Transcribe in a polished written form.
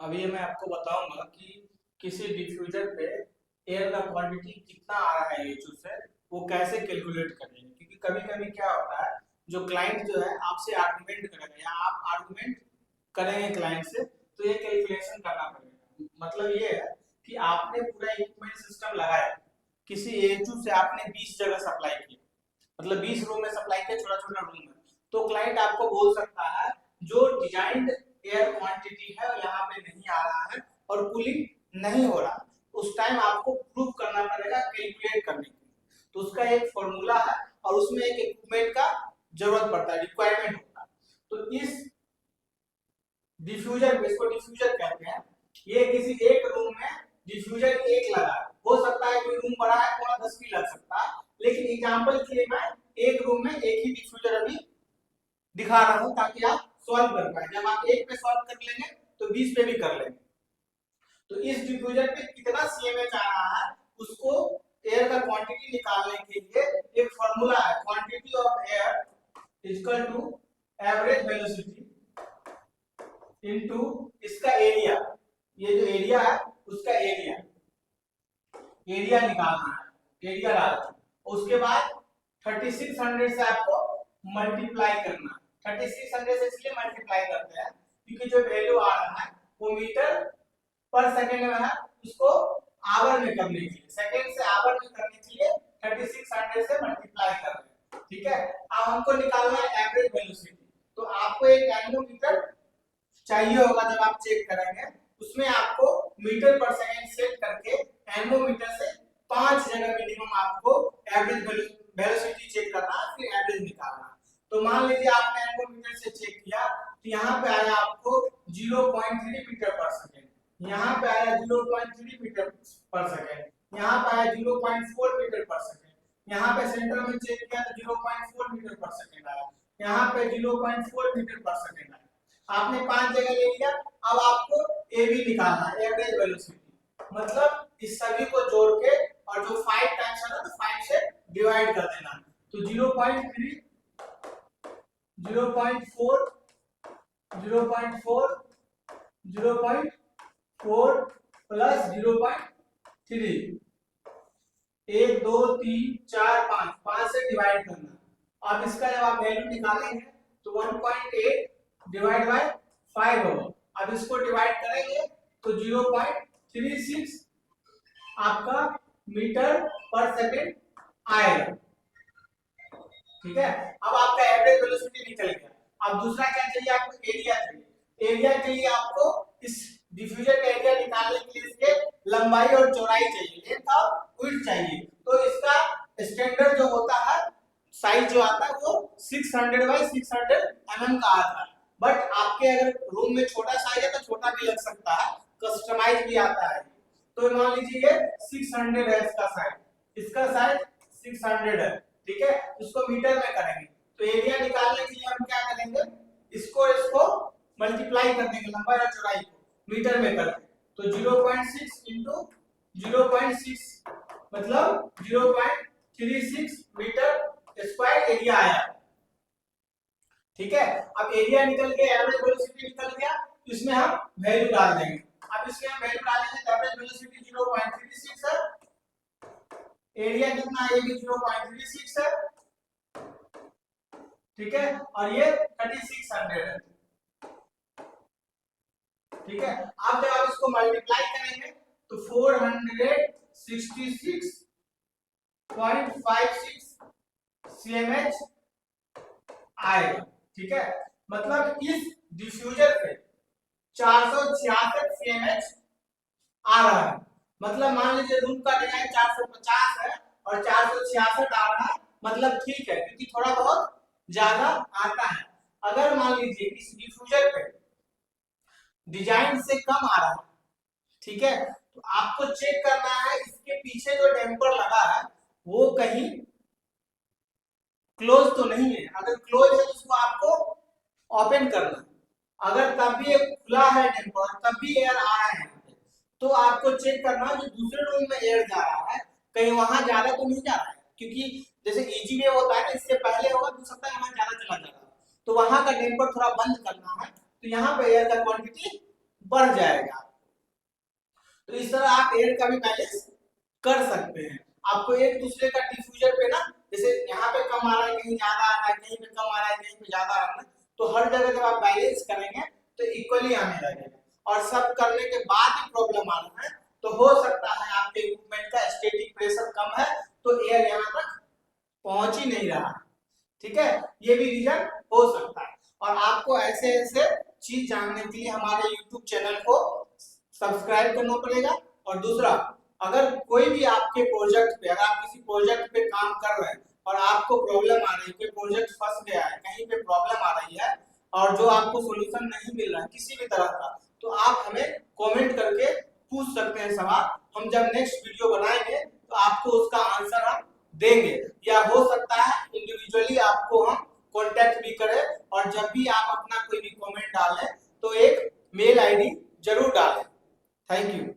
अभी मैं आपको बताऊंगा कि किसी डिफ्यूजर पे एयर का क्वांटिटी कितना आ रहा है एचयू से वो कैसे कैलकुलेट करेंगे। क्योंकि कभी कभी क्या होता है, जो क्लाइंट जो है आपसे आर्गुमेंट करेगा या आप आर्गुमेंट करेंगे क्लाइंट से, तो ये कैलकुलेशन करना पड़ेगा। मतलब ये है कि आपने पूरा इक्विपमेंट सिस्टम लगाया, किसी एचयू से आपने 20 जगह सप्लाई किया, मतलब 20 रूम में सप्लाई किया, छोटा छोटा रूम में, तो क्लाइंट आपको बोल सकता है जो डिजाइंड एयर क्वांटिटी है यहाँ पे नहीं आ रहा है और कूलिंग नहीं हो रहा, उस टाइम आपको प्रूव करना पड़ेगा कैलकुलेट करने के लिए। तो उसका एक फॉर्मूला है और उसमें एक इक्विपमेंट का जरूरत पड़ता है, रिक्वायरमेंट होता है। तो इस डिफ्यूजर में, इसको डिफ्यूजर कहते हैं, ये किसी एक रूम में डिफ्यूजर एक लगा है। हो सकता है कोई रूम बड़ा है, थोड़ा 10 भी लग सकता है, लेकिन एग्जांपल के लिए मैं एक रूम में एक ही डिफ्यूजर अभी दिखा रहा हूं ताकि आप सॉल्व कर पाए। जब आप एक पे सॉल्व कर लेंगे तो 20 पे भी कर लेंगे। तो इस डिफ्यूजर पे कितना सीएमएच आ रहा है उसको एयर का क्वांटिटी निकालने के लिए एक फार्मूला है, quantity of air equal to average velocity into इसका एरिया। ये जो एरिया है उसका एरिया एरिया निकालना है, एरिया डालना है। उसके बाद 3600 से आपको मल्टीप्लाई करना है। 3600 से इसलिए मल्टीप्लाई करते हैं क्योंकि जो वैल्यू आ रहा है वो मीटर पर सेकंड में है, उसको आवर में करने के लिए, सेकंड से आवर में करने के लिए 3600 से मल्टीप्लाई कर रहे हैं। ठीक है, अब हमको निकालना है एवरेज वेलोसिटी। तो आपको एक एनोमीटर चाहिए होगा, जब आप चेक करेंगे उसमें आपको मीटर पर सेकंड सेट करके एनोमीटर से 5 जगह मिनिमम आपको एवरेज वेलोसिटी चेक करना है, फिर एवरेज निकालना है। तो मान लीजिए आपने एनोमीटर से चेक किया तो यहाँ पे आया आपको 0.3 मीटर पर सेकंड, यहाँ पे आया 0.3 मीटर पर सेकंड, यहाँ पे आया 0.4 मीटर पर सेकंड, यहाँ पे सेंटर में चेक किया तो 0.4 मीटर पर सेकंड आया, यहाँ पे 0.4 मीटर पर सेकंड आया। आपने 5 जगह ले लिया। अब आपको ए बी निकालना है, एवरेज वेलोसिटी। मतलब इस सभी को जोड़ के और जो 5 टाइम्स है ना, तो 5 से डिवाइड कर देना। तो 0.3 0.4 0.4 0.4 प्लस 0.3, 1 2 3 4 5, 5 से डिवाइड करना। अब इसका जब आप वैल्यू निकालेंगे तो 1.8 डिवाइड बाय 5 होगा। अब इसको डिवाइड करेंगे तो 0.36 आपका मीटर पर सेकंड आएगा। ठीक है, अब आपका एवरेज वेलोसिटी निकल गया। अब दूसरा क्या चाहिए आपको, एरिया चाहिए। एरिया चाहिए आपको इस डिफ्यूजर का एरिया निकालने के लिए इसके लंबाई और चौड़ाई चाहिए, लेंथ और विड्थ चाहिए। तो इसका स्टैंडर्ड जो होता है, साइज जो आता है वो 600 बाय 600 mm का आता है। बट आपके अगर रूम में छोटा साइज है तो छोटा भी लग सकता है, कस्टमाइज भी आता है। तो मान लीजिए ये 600 है इसका साइज, इसका साइज 600 है। ठीक है, इसको मीटर में करेंगे तो एरिया निकालने के लिए हम क्या करेंगे, इसको इसको मल्टीप्लाई कर देंगे, लंबाई और चौड़ाई को मीटर में करके। तो 0.6 इंटू 0.6 मतलब 0.36 मीटर स्क्वायर एरिया आया। ठीक है, अब एरिया निकल के एवरेज वेलोसिटी निकल गया, तो इसमें हम वैल्यू डाल देंगे। अब इसमें हम वैल्यू डालेंगे तो एवरेज वेलोसिटी 0.36 है, एरिया कितना है, ये भी 0.36 है। ठीक है, और ये 3600 है। ठीक है, अब जब आप इसको मल्टीप्लाई करेंगे तो 466.56 सीएमएच आएगा। ठीक है, मतलब इस डिफ्यूजर पे 466 सीएमएच आ रहा है। मतलब मान लीजिए रूम का डिजाइन 450 है और 466 आ रहा है, मतलब ठीक है, क्योंकि थोड़ा बहुत ज्यादा आता है। अगर मान लीजिए इस डिफ्यूजर पे डिजाइन से कम आ रहा है, ठीक है, तो आपको चेक करना है इसके पीछे जो डैम्पर लगा है वो कहीं क्लोज तो नहीं है। अगर क्लोज है तो उसको आपको ओपन करना है। अगर तब भी खुला है डैम्पर, तब भी एयर आ रहा है, तो आपको चेक करना है जो दूसरे रूम में एयर जा रहा है कहीं वहां ज्यादा तो नहीं जा रहा है। क्योंकि जैसे इजी वे होता है, इससे पहले होगा तो सकता है वहां ज्यादा चला जाएगा, तो वहां का डैम्पर थोड़ा बंद करना है। तो यहाँ पे एयर का क्वांटिटी बढ़ जाएगा। तो इस तरह आप एयर का भी बैलेंस कर सकते हैं। आपको एक दूसरे का डिफ्यूजर पे ना, जैसे यहाँ पे कम आ रहा है, कहीं ज्यादा आ रहा है, कहीं पे कम आ रहा है, कहीं पे ज्यादा आ रहा है, तो हर जगह जब आप बैलेंस करेंगे तो इक्वली आने लगेगा। और सब करने के बाद ही प्रॉब्लम आ रहा है तो हो सकता है आपके इक्विपमेंट का स्टैटिक प्रेशर कम है तो एयर यहाँ तक पहुंच ही नहीं रहा है। ठीक है, ये भी रीजन हो सकता है। और आपको ऐसे ऐसे चीज जानने के लिए हमारे YouTube चैनल को सब्सक्राइब करना पड़ेगा। और दूसरा, अगर कोई भी आपके प्रोजेक्ट पे, अगर आप किसी प्रोजेक्ट पे काम कर रहे हैं और आपको प्रॉब्लम आ रही है, कोई प्रोजेक्ट फंस गया है, कहीं पे प्रॉब्लम आ रही है और जो आपको सॉल्यूशन नहीं मिल रहा है किसी भी तरह का, तो आप हमें कमेंट करके पूछ सकते हैं सवाल। हम जब नेक्स्ट वीडियो बनाएंगे तो आपको उसका आंसर हम देंगे, या हो सकता है इंडिविजुअली आपको हम कांटेक्ट भी करें। और जब भी आप अपना कोई भी कमेंट डालें तो एक मेल आईडी जरूर डालें। Thank you.